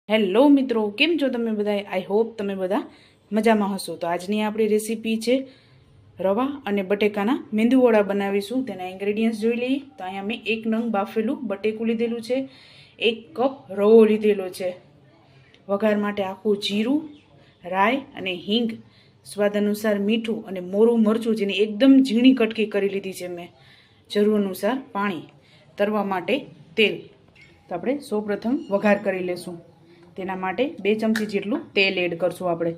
Hello મિત્રો, કેમ છો તમે બધા? આઈ હોપ તમે બધા મજામાં હશો. તો આજની આપણી રેસીપી છે રવા અને બટેકાના મેંદુવડા બનાવીશું. તેના ઇન્ગ્રેડિયન્ટ્સ જોઈ લઈએ. તો અહીંયા મેં 1 નંગ બાફેલું બટેકું લીધેલું છે, 1 કપ રવો લીધેલો છે, વઘાર માટે આખું જીરું, રાઈ અને હિંગ, સ્વાદ અનુસાર મીઠું અને મોરું મરચું જેની એકદમ ઝીણી કટકી કરી લીધી છે મેં, જરૂર અનુસાર પાણી, તરવા માટે તેલ. તો આપણે સૌપ્રથમ વઘાર કરી લેશું. તેના માટે 2 ચમચી જેટલું તેલ એડ કરશું આપણે.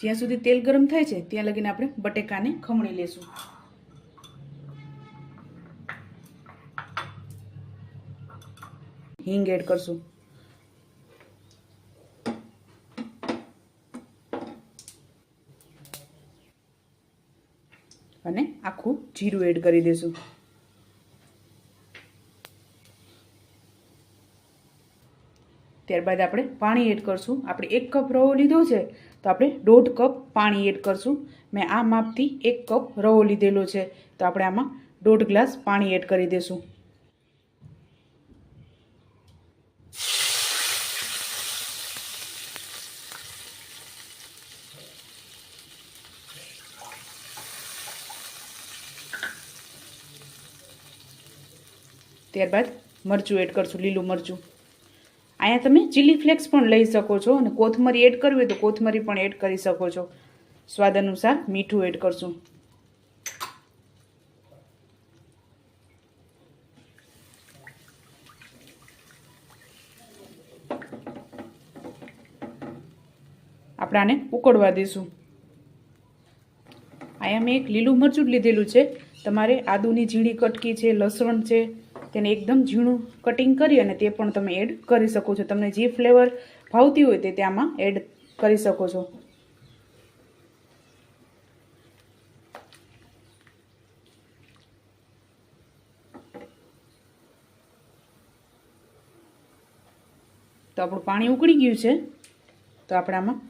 જ્યાં સુધી તેલ ગરમ થાય છે ત્યાં લગીને આપણે બટેકાને ખમણી લેશું. હિંગ એડ કરશું અને આખું જીરું એડ કરી દેશું. ત્યારબાદ આપણે પાણી એડ કરશું. આપણે 1 કપ રવો લીધો છે તો આપણે 1.5 કપ પાણી એડ કરશું. મેં આ માપથી 1 કપ રવો લીધેલો છે તો આપણે આમાં 1.5 ગ્લાસ પાણી એડ કરી દેશું. ત્યારબાદ મરચું એડ કરશું, લીલું મરચું. અહીંયા તમે ચીલી ફ્લેક્સ પણ લઈ શકો છો અને કોથમરી એડ કરવી હોય તો કોથમરી પણ એડ કરી શકો છો. સ્વાદ અનુસાર મીઠું એડ કરશું. આપણે આને ઉકળવા દઈશું. અહીંયા મેં 1 લીલું મરચું લીધેલું છે. તમારે આદુની ઝીણી કટકી છે, લસણ છે, તેને એકદમ ઝીણું કટિંગ કરી અને તે પણ તમે એડ કરી શકો છો. તમને જે ફ્લેવર ભાવતી હોય તે આમાં એડ કરી શકો છો. તો આપણું પાણી ઉકળી ગયું છે તો આપણે આમાં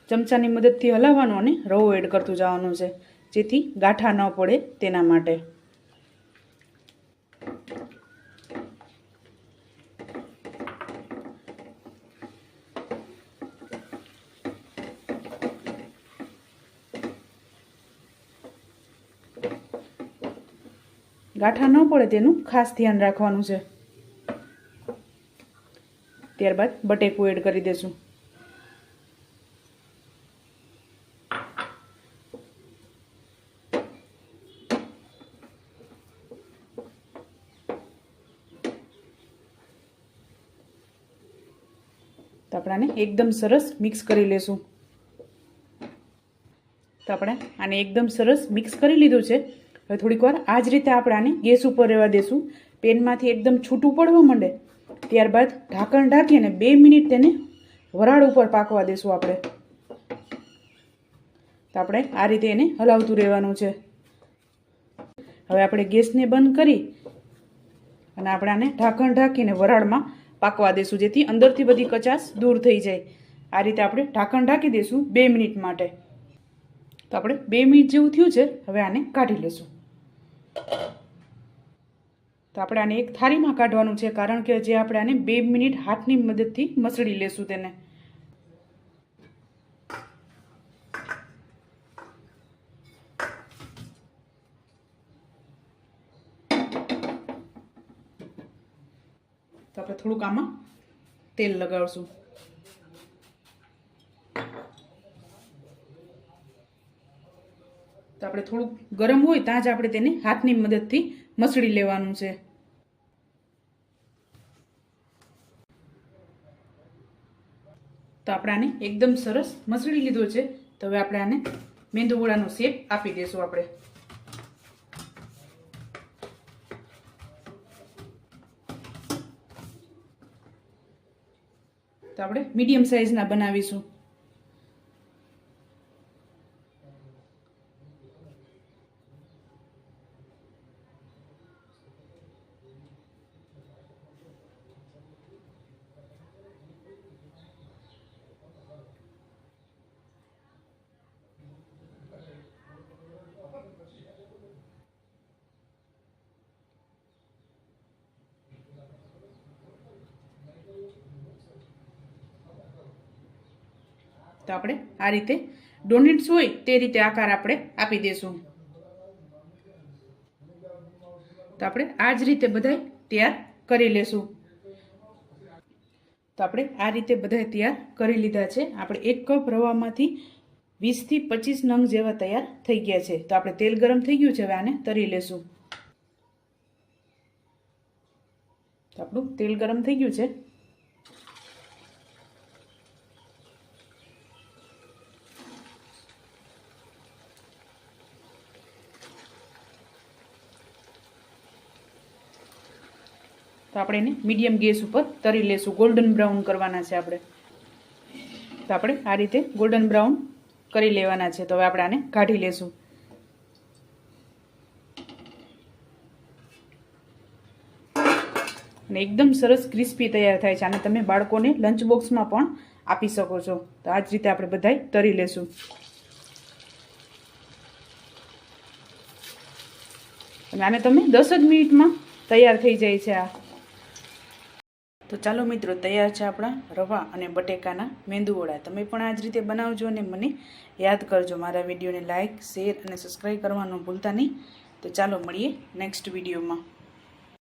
ચમચાની મદદથી હલાવવાનું અને રવો એડ કરતું જવાનું છે, જેથી ગાંઠા ન પડે તેના માટે. ગાંઠા ન પડે તેનું ખાસ ધ્યાન રાખવાનું છે. ત્યારબાદ બટેકું એડ કરી દેશું. તો આપણે આને એકદમ સરસ મિક્સ કરી લેશું. તો આપણે આને એકદમ સરસ મિક્સ કરી લીધું છે. હવે થોડીક વાર આ જ રીતે આપણે આને ગેસ ઉપર રહેવા દેશું. પેનમાંથી એકદમ છૂટું પડવા માંડે ત્યારબાદ ઢાંકણ ઢાંકીને 2 મિનિટ તેને વરાળ ઉપર પાકવા દેશું આપણે. તો આપણે આ રીતે એને હલાવતું રહેવાનું છે. હવે આપણે ગેસને બંધ કરી અને આપણે આને ઢાંકણ ઢાંકીને વરાળમાં પાકવા દેશું, જેથી અંદરથી બધી કચાશ દૂર થઈ જાય. આ રીતે આપણે ઢાંકણ ઢાંકી દઈશું 2 મિનિટ માટે. તો આપણે 2 મિનિટ જેવું થયું છે. હવે આને કાઢી લેશું. તો આપણે આને એક થાળીમાં કાઢવાનું છે, કારણ કે જે આપણે આને 2 મિનિટ હાથની મદદથી મસળી લેશું તેને. તો આપણે થોડુંક આમાં તેલ લગાવશું. તો આપણે થોડુંક ગરમ હોય ત્યાં જ આપણે તેને હાથની મદદથી મસળી લેવાનું છે. તો આપણે આને એકદમ સરસ મસળી લીધો છે. તો હવે આપણે આને મેંદુવડાનો શેપ આપી દઈશું આપણે. તો આપણે મીડિયમ સાઇઝના બનાવીશું. તો આપણે આ રીતે ડોનટ્સ હોય તે રીતે આકાર આપણે આપી દેશું. તો આપણે આ જ રીતે બધાય તૈયાર કરી લેશું. તો આપણે આ રીતે બધાય તૈયાર કરી લીધા છે. આપણે 1 કપ રવામાંથી 20 થી 25 નંગ જેવા તૈયાર થઈ ગયા છે. તો આપણે તેલ ગરમ થઈ ગયું છે, હવે આને તળી લેશું. તો આપણું તેલ ગરમ થઈ ગયું છે. તો આપણે એને મીડિયમ ગેસ ઉપર તળી લેશું. ગોલ્ડન બ્રાઉન કરવાના છે આપણે. તો આપણે આ રીતે ગોલ્ડન બ્રાઉન કરી લેવાના છે. તો હવે આપણે આને કાઢી લેશું. અને એકદમ સરસ ક્રિસ્પી તૈયાર થાય છે. આને તમે બાળકોને લંચ બોક્સમાં પણ આપી શકો છો. તો આ જ રીતે આપણે બધાય તળી લેશું. અને આને તમે 10 જ મિનિટમાં તૈયાર થઈ જાય છે આ. તો ચાલો મિત્રો, તૈયાર છે આપણા રવા અને બટેકાના મેંદુવડા. તમે પણ આ જ રીતે બનાવજો અને મને યાદ કરજો. મારા વિડીયોને લાઇક, શેર અને સબસ્ક્રાઈબ કરવાનું ભૂલતા નહીં. તો ચાલો મળીએ નેક્સ્ટ વિડીયોમાં.